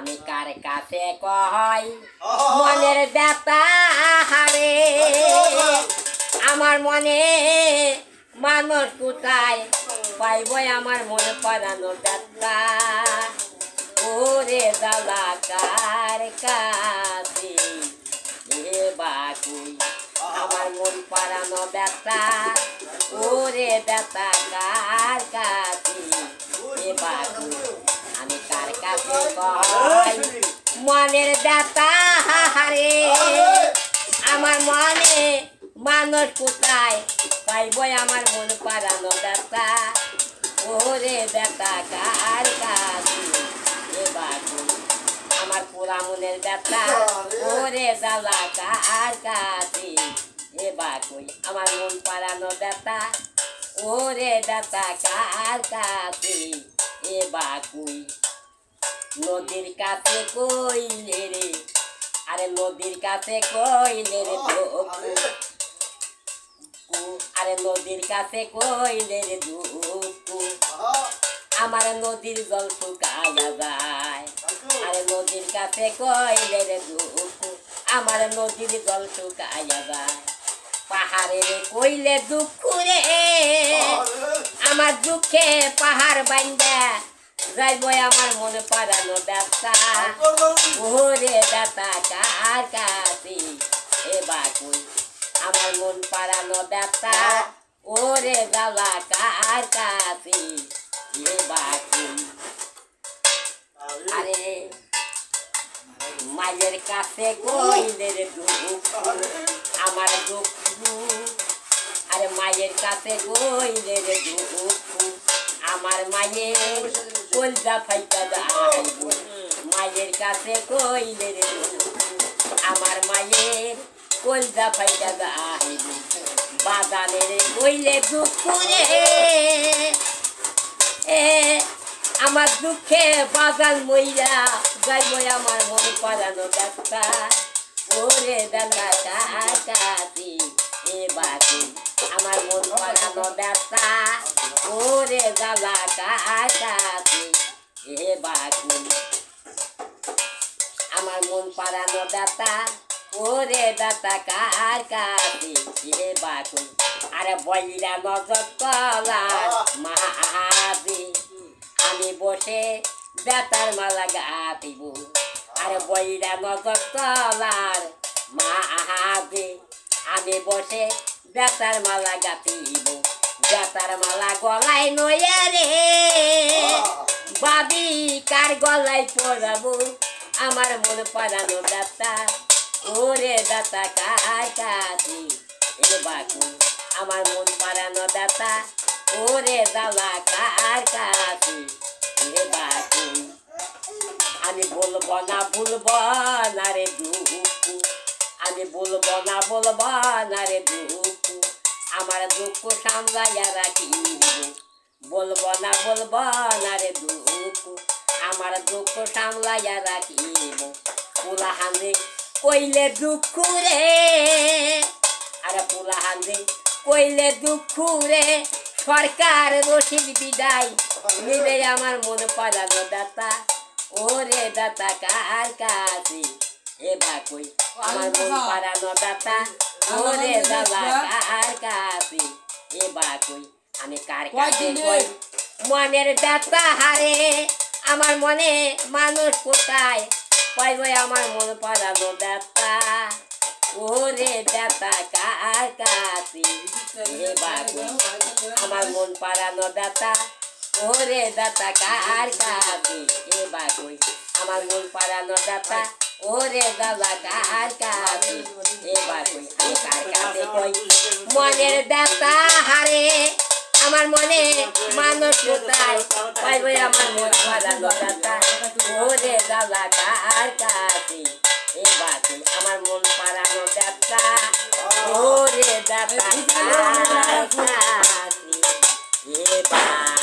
আমি কার কাছে কই মনের ব্যথা হারে আমার মনে মানুষ কোথায় পাইব আমার মনে পড়ানোর ব্যথা ওরে জ্বালা কার কাছে এ বাকুই আমার মন পড়ানো ব্যথা ওরে ব্যথা কার কাছে এ বাকুই আমি কার কাছে কই মনের ব্যথা হারে আমার মনে মানুষ কোথায় পাইব আমার মন পড়ানো ব্যথা ওরে ব্যথা কার কাছে এ বাকুই আমার পুরা মনের ব্যথা ওরে জ্বালা কার কাছে এ বাকুই আমার মন পড়ানো ব্যথা ওরে ব্যথা কার কাছে এ বাকুই নদীর কাছে কইলে রে আরে নদীর কাছে কইলে রে আরে নদীর কাছে কইলে রে দুঃখু আমার নদীর জল শুকাইয়া যায় আরে নদীর কাছে কইলে রে দুঃখু আমার নদীর জল শুকাইয়া যায় পাহাড়ে কইলে দুঃখ রে আমার দুঃখে পাহাড় বাইন্দা যাইব আমার মনে পড়ানো ব্যথা ওরে ব্যথা কার কাছে এ বাকুই আমার মন পড়ানো ব্যথা ওরে জ্বালা কার কাছে এ বাকুই আরে মায়ের কাছে কইলে রে দুঃখ আমার দুঃখ আরে মায়ের কাছে কইলে রে দুঃখ আমার মায়ের কলজা ফাইটা যাইব মায়ের কাছে কইলে রে আমার মায়ের কলজা ফাইটা যাইব বাজারে কইলে দুঃখ রে আমার দুঃখে বাজান মইরা যাইব আমার মন পড়ানো ব্যথা ওরে ব্যথা কার কাছে এ বাকুই আমার মন পড়ানো ব্যথা ওরে জ্বালা কার কাছে এ বাকুই আমার মন পড়ানো ব্যথা ওরে ব্যথা কার কাছে এ বাকুই আরে বইরা নজর তলার মাহাবি আমি বসে ব্যথার মালা গাতিব আরে বইরা নজর তলার মাহাবি আমি বসে ব্যথার মালা গাতিব ব্যথার মালা গলায় নয়া রে বাবি কার গলায় পড়াবো আমার মন পড়ানো ব্যথা ওরে ব্যথা কার কাছে এ বাকুই আমার মন পড়ানো ব্যথা ওরে জ্বালা কার কাছে এ বাকুই আমি বলবো না ভুলবো না রে দুঃখ আমি বলবো না রে দুঃখ আমার দুঃখ সামলাইয়া রাখিব বলবো না রে দুঃখ আমার দুঃখ সামলাইয়া রাখিব পুলাহানে কইলে দুঃখ রে আরে পুলাহানে কইলে দুঃখ রে সরকার রশিদ বিদায় নিলে আমার মন পড়ানো ব্যথা ওরে ব্যথা কার কাছে এ বাকুই আমার মন পড়ানো ব্যথা ওরে জ্বালা কার কাছে এ বাকুই আমি কার কাছে কই মনের ব্যথা হারে আমার মনে মানুষ কোথায় পাইব আমার মন পড়ানো ব্যথা ওরে ব্যথা কার কাছে এ বাকুই আমার মন পড়ানো ব্যথা ওরে ব্যথা কার কাছে এ বাকুই আমার মন পড়ানো ব্যথা ওরে জ্বালা কার কাছে এ বাকুই আমি কার কাছে কই মনের ব্যথা হারে আমার মনে মানুষ কোথায় পাইব আমার মন পড়ানো ব্যথা ওরে জ্বালা কার কাছে এ বাকুই আমার মন পড়ানো ব্যথা ওরে ব্যথা কার কাছে এ বাকুই